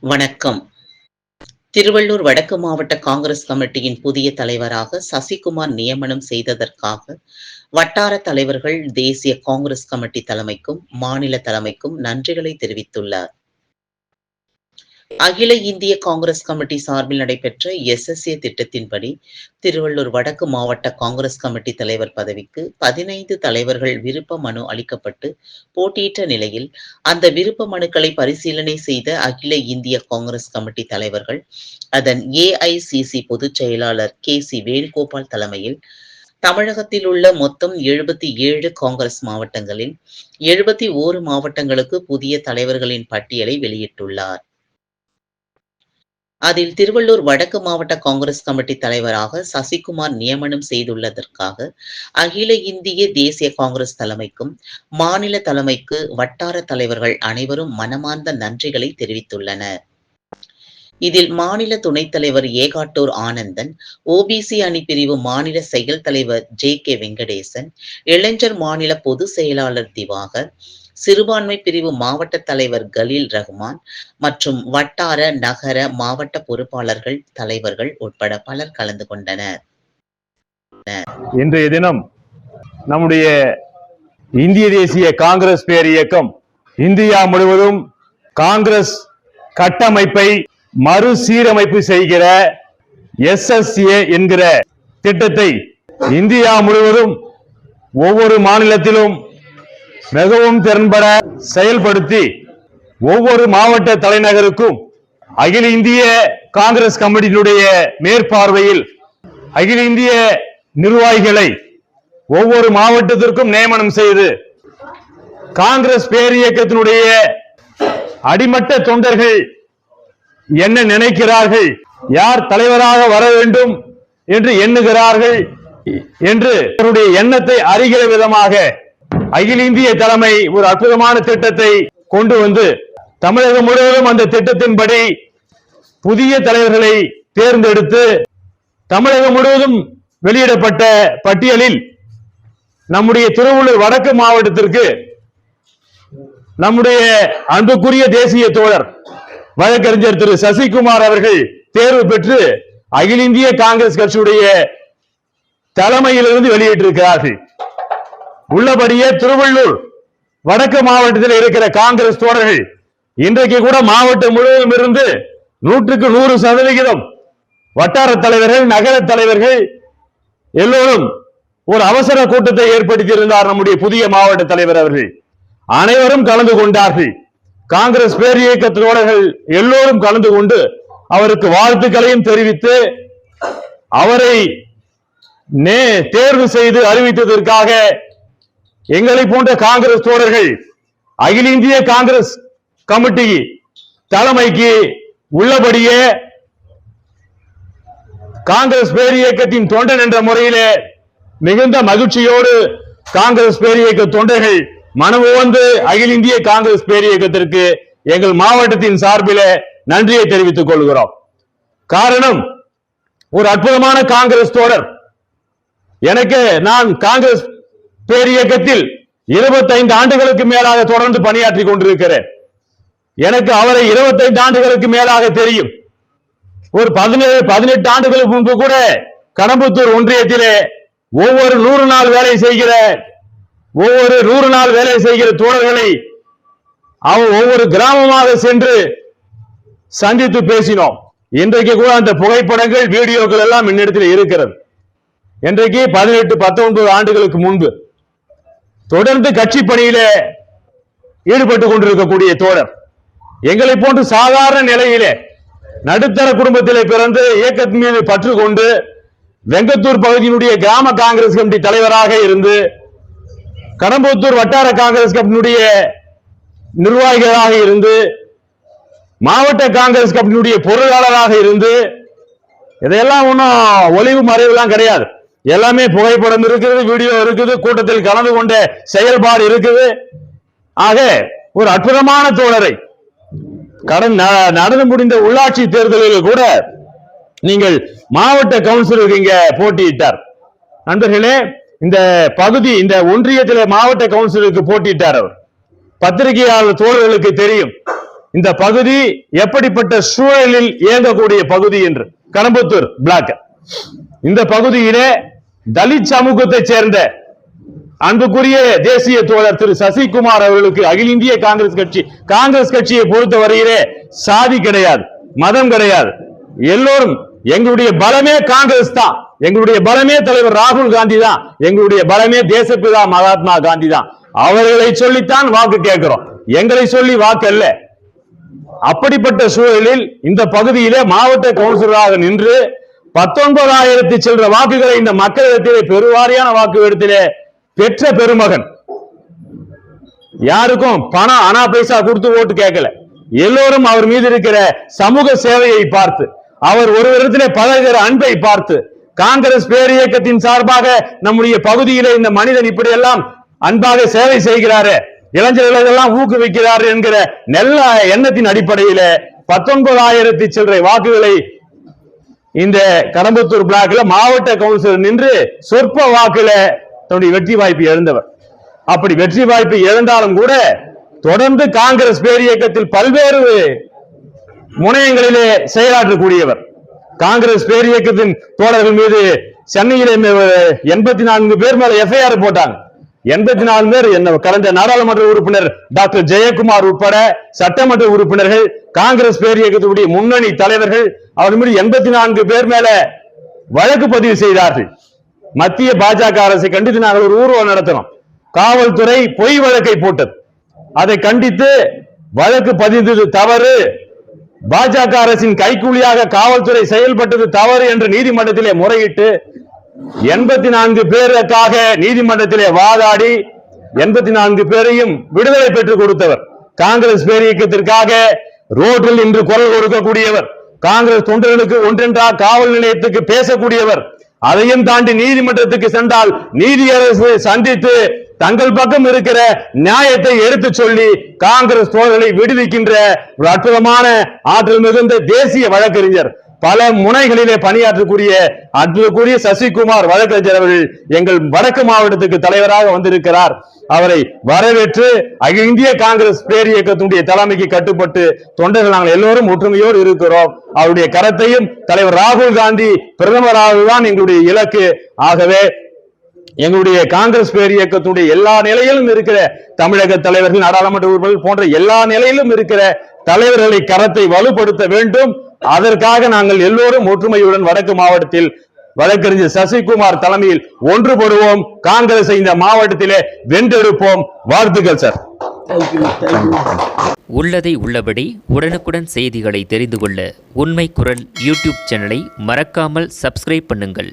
வணக்கம். திருவள்ளூர் வடக்கு மாவட்ட காங்கிரஸ் கமிட்டியின் புதிய தலைவராக சசிகுமார் நியமனம் செய்ததற்காக வட்டார தலைவர்கள் தேசிய காங்கிரஸ் கமிட்டி தலைமைக்கும் மாநில தலைமைக்கும் நன்றிகளை தெரிவித்துள்ளார். அகில இந்திய காங்கிரஸ் கமிட்டி சார்பில் நடைபெற்ற எஸ்எஸ்ஏ திட்டத்தின்படி திருவள்ளூர் வடக்கு மாவட்ட காங்கிரஸ் கமிட்டி தலைவர் பதவிக்கு 15 தலைவர்கள் விருப்ப மனு அளிக்கப்பட்டு போட்டியிட்ட நிலையில் அந்த விருப்ப மனுக்களை பரிசீலனை செய்த அகில இந்திய காங்கிரஸ் கமிட்டி தலைவர்கள் அதன் ஏஐசிசி பொதுச் செயலாளர் KC வேணுகோபால் தலைமையில் தமிழகத்தில் உள்ள மொத்தம் 77 காங்கிரஸ் மாவட்டங்களில் 71 மாவட்டங்களுக்கு புதிய தலைவர்களின் பட்டியலை வெளியிட்டுள்ளார். அதில் திருவள்ளூர் வடக்கு மாவட்ட காங்கிரஸ் கமிட்டி தலைவராக சசிகுமார் நியமனம் செய்துள்ளதற்காக அகில இந்திய தேசிய காங்கிரஸ் தலைமைக்கும் மாநில தலைமைக்கு வட்டார தலைவர்கள் அனைவரும் மனமார்ந்த நன்றிகளை தெரிவித்துள்ளனர். இதில் மாநில துணைத் தலைவர் ஏகாட்டூர் ஆனந்தன், OBC அணி பிரிவு மாநில செயல் தலைவர் JK வெங்கடேசன், இளைஞர் மாநில பொதுச் செயலாளர் திவாகர், சிறுபான்மை பிரிவு மாவட்ட தலைவர் கலீல் ரஹ்மான் மற்றும் வட்டார நகர மாவட்ட பொறுப்பாளர்கள் தலைவர்கள் உட்பட பலர் கலந்து கொண்டனர். இன்றைய தினம் நம்முடைய இந்திய தேசிய காங்கிரஸ் பேர் இயக்கம் இந்தியா முழுவதும் காங்கிரஸ் கட்டமைப்பை மறுசீரமைப்பு செய்கிற SSA என்கிற திட்டத்தை இந்தியா முழுவதும் ஒவ்வொரு மாநிலத்திலும் மிகவும் திறன்பட செயல்படுத்தி ஒவ்வொரு மாவட்ட தலைநகருக்கும் அகில இந்திய காங்கிரஸ் கமிட்டியினுடைய மேற்பார்வையில் அகில இந்திய நிர்வாகிகளை ஒவ்வொரு மாவட்டத்திற்கும் நியமனம் செய்து காங்கிரஸ் பேர் இயக்கத்தினுடைய அடிமட்ட தொண்டர்கள் என்ன நினைக்கிறார்கள், யார் தலைவராக வர வேண்டும் என்று எண்ணுகிறார்கள் என்று அவருடைய எண்ணத்தை அறிகிற விதமாக அகில இந்திய தலைமை ஒரு அற்புதமான திட்டத்தை கொண்டு வந்து தமிழகம் முழுவதும் அந்த திட்டத்தின்படி புதிய தலைவர்களை தேர்ந்தெடுத்து தமிழகம் முழுவதும் வெளியிடப்பட்ட பட்டியலில் நம்முடைய திருவள்ளூர் வடக்கு மாவட்டத்திற்கு நம்முடைய அன்புக்குரிய தேசிய தோழர் வழக்கறிஞர் திரு சசிகுமார் அவர்கள் தேர்வு பெற்று அகில இந்திய காங்கிரஸ் கட்சியுடைய தலைமையிலிருந்து வெளியிட்டிருக்கிறார்கள். உள்ளபடியே திருவள்ளூர் வடக்கு மாவட்டத்தில் இருக்கிற காங்கிரஸ் தோழர்கள் இன்றைக்கு கூட மாவட்டம் முழுவதும் இருந்து 100% வட்டார தலைவர்கள் நகர தலைவர்கள் எல்லோரும் ஒரு அவசர கூட்டத்தை ஏற்படுத்தி இருந்தார். நம்முடைய புதிய மாவட்ட தலைவர் அவர்கள் அனைவரும் கலந்து கொண்டார்கள். காங்கிரஸ் பேர் இயக்க தோழர்கள் எல்லோரும் கலந்து கொண்டு அவருக்கு வாழ்த்துக்களையும் தெரிவித்து அவரை தேர்வு செய்து அறிவித்ததற்காக எங்களை போன்ற காங்கிரஸ் தோழர்கள் அகில இந்திய காங்கிரஸ் கமிட்டி தலைமைக்கு உள்ளபடியே காங்கிரஸ் பேர் இயக்கத்தின் தொண்டன் என்ற முறையிலே மிகுந்த மகிழ்ச்சியோடு காங்கிரஸ் பேர் இயக்க தொண்டர்கள் மனமுவந்து அகில இந்திய காங்கிரஸ் பேர் இயக்கத்திற்கு எங்கள் மாவட்டத்தின் சார்பிலே நன்றியை தெரிவித்துக் கொள்கிறோம். காரணம், ஒரு அற்புதமான காங்கிரஸ் தோழர். எனக்கு நான் காங்கிரஸ் பேர் இயக்கத்தில் 25 ஆண்டுகளுக்கு மேலாக தொடர்ந்து பணியாற்றி கொண்டிருக்கிறேன். எனக்கு அவரை 25 ஆண்டுகளுக்கு மேலாக தெரியும். ஒரு 18 ஆண்டுகளுக்கு முன்பு கூட கடம்பத்தூர் ஒன்றியத்திலே ஒவ்வொரு 100 நாள் வேலை செய்கிற தோழர்களை ஒவ்வொரு கிராமமாக சென்று சந்தித்து பேசினோம். இன்றைக்கு கூட அந்த புகைப்படங்கள் வீடியோக்கள் எல்லாம் என்னிடத்தில் இருக்கிறது. இன்றைக்கு 18-19 ஆண்டுகளுக்கு முன்பு தொடர்ந்து கட்சி பணியிலே ஈடுபட்டுக் கொண்டிருக்கக்கூடிய தோழர். எங்களை போன்று சாதாரண நிலையிலே நடுத்தர குடும்பத்திலே பிறந்து இயக்கத்தின் மீது பற்று கொண்டு வெங்கத்தூர் பகுதியினுடைய கிராம காங்கிரஸ் கமிட்டி தலைவராக இருந்து கடம்பத்தூர் வட்டார காங்கிரஸ் கமிட்டியினுடைய நிர்வாகிகளாக இருந்து மாவட்ட காங்கிரஸ் கமிட்டியினுடைய பொருளாளராக இருந்து இதையெல்லாம் ஒன்றும் ஒளிவு மறைவுலாம் கிடையாது. எல்லாமே புகைப்படம் இருக்குது, வீடியோ இருக்குது, கூட்டத்தில் கலந்து கொண்ட செயல்பாடு இருக்குது. ஆக ஒரு அற்புதமான தோழரை நடந்து முடிந்த உள்ளாட்சி தேர்தலில் கூட நீங்கள் மாவட்ட கவுன்சிலருக்கு இங்க போட்டியிட்டார். நண்பர்களே, இந்த பகுதி இந்த ஒன்றியத்தில் மாவட்ட கவுன்சிலருக்கு போட்டியிட்டார். அவர் பத்திரிகையாளர் தோழர்களுக்கு தெரியும். இந்த பகுதி எப்படிப்பட்ட சூழலில் இயங்கக்கூடிய பகுதி என்று. கடம்பத்தூர் பிளாக், இந்த பகுதியிலே தலித் சமூகத்தை சேர்ந்த அன்புக்குரிய தேசிய தோழர் திரு சசிகுமார் அவர்களுக்கு அகில இந்திய காங்கிரஸ் கட்சியை பொறுத்தவரையிலே சாதி கிடையாது, மதம் கிடையாது. எல்லோரும் எங்களுடைய பலமே காங்கிரஸ் தான், எங்களுடைய பலமே தலைவர் ராகுல் காந்தி தான், எங்களுடைய பலமே தேசப்பிதா மகாத்மா காந்தி தான். அவர்களை சொல்லித்தான் வாக்கு கேட்கிறோம், எங்களை சொல்லி வாக்கு அல்ல. அப்படிப்பட்ட சூழலில் இந்த பகுதியிலே மாவட்ட கவுன்சிலராக நின்று 19,000 சில்லற வாக்குகளை இந்த மக்களிடத்திலே பெருவாரியான வாக்குகளிடத்திலே பெற்ற பெருமகன். யாருக்கும் பணம் அனா பைசா கொடுத்து ஓட்டு கேட்கல. எல்லோரும் அவர் மீது இருக்கிற சமூக சேவையை பார்த்து, அவர் ஒரு விதத்திலே பழகிற அன்பை பார்த்து, காங்கிரஸ் பேரியக்கத்தின் சார்பாக நம்முடைய பகுதியிலே இந்த மனிதன் இப்படி எல்லாம் அன்பாக சேவை செய்கிறாரு, இளைஞர்களை எல்லாம் ஊக்குவிக்கிறார் என்கிற நல்ல எண்ணத்தின் அடிப்படையில 19,000 சில்லறை வாக்குகளை இந்த கடம்பத்தூர் பிளாக்ல மாவட்ட கவுன்சிலர் நின்று சொற்ப வாக்குல தன்னுடைய வெற்றி வாய்ப்பை இழந்தவர். அப்படி வெற்றி வாய்ப்பை இழந்தாலும் கூட தொடர்ந்து காங்கிரஸ் பேரியக்கத்தில் பல்வேறு முனையங்களிலே செயலாற்றக்கூடியவர். காங்கிரஸ் பேரியக்கத்தின் தோழர்கள் மீது சென்னையிலே 84 பேர் மேல எஃப்ஐஆர் போட்டாங்க. 84 பேர் கடந்த நாடாளுமன்ற உறுப்பினர் டாக்டர் ஜெயக்குமார் உட்பட சட்டமன்ற உறுப்பினர்கள், காங்கிரஸ் பேரியக்கத்துடைய முன்னணி தலைவர்கள், அவர் மீது 84 பேர் மேல வழக்கு பதிவு செய்தார்கள். மத்திய பாஜக அரசை கண்டித்து நாங்கள் ஒரு ஊர்வலம் நடத்தினோம். காவல்துறை பொய் வழக்கை போட்டது. அதை கண்டித்து வழக்கு பதிந்தது தவறு, பாஜக அரசின் கைக்கூலியாக காவல்துறை செயல்பட்டது தவறு என்று நீதிமன்றத்திலே முறையிட்டு 84 பேருக்காக நீதிமன்றத்திலே வாதாடி 84 பேரையும் விடுதலை பெற்றுக் கொடுத்தவர். காங்கிரஸ் பேரியக்கத்திற்காக ரோட்டில் இன்று குரல் கொடுக்கக்கூடியவர், காங்கிரஸ் தொண்டர்களுக்கு ஒன்றென்றா காவல் நிலையத்துக்கு பேசக்கூடியவர். அதையும் தாண்டி நீதிமன்றத்துக்கு சென்றால் நீதியரசை சந்தித்து தங்கள் பக்கம் இருக்கிற நியாயத்தை எடுத்து சொல்லி காங்கிரஸ் தோழர்களை விடுவிக்கின்ற ஒரு அற்புதமான ஆற்றல் மிகுந்த தேசிய வழக்கறிஞர், பல முனைகளிலே பணியாற்றக்கூடிய அன்புக்குரிய சசிகுமார் வழக்கறிஞர் அவர்கள் எங்கள் வடக்கு மாவட்டத்துக்கு தலைவராக வந்திருக்கிறார். அவரை வரவேற்று அகில இந்திய காங்கிரஸ் பேரியக்கத்தினுடைய தலைமைக்கு கட்டுப்பட்டு தொண்டர்கள் நாங்கள் எல்லோரும் ஒற்றுமையோடு இருக்கிறோம். அவருடைய கரத்தையும் தலைவர் ராகுல் காந்தி பிரதமராகதான் எங்களுடைய இலக்கு. ஆகவே எங்களுடைய காங்கிரஸ் பேரியக்கத்துடைய எல்லா நிலையிலும் இருக்கிற தமிழக தலைவர்கள், நாடாளுமன்ற உறுப்பினர்கள் போன்ற எல்லா நிலையிலும் இருக்கிற தலைவர்களை கரத்தை வலுப்படுத்த வேண்டும். அதற்காக நாங்கள் எல்லோரும் ஒற்றுமையுடன் வடக்கு மாவட்டத்தில் வழக்கறிஞர் சசிகுமார் தலைமையில் ஒன்றுபடுவோம். காங்கிரஸை இந்த மாவட்டத்திலே வென்றெடுப்போம். வாழ்த்துக்கள் சார். உள்ளதை உள்ளபடி உடனுக்குடன் செய்திகளை தெரிந்து கொள்ள உண்மை குரல் யூடியூப் சேனலை மறக்காமல் சப்ஸ்கிரைப் பண்ணுங்கள்.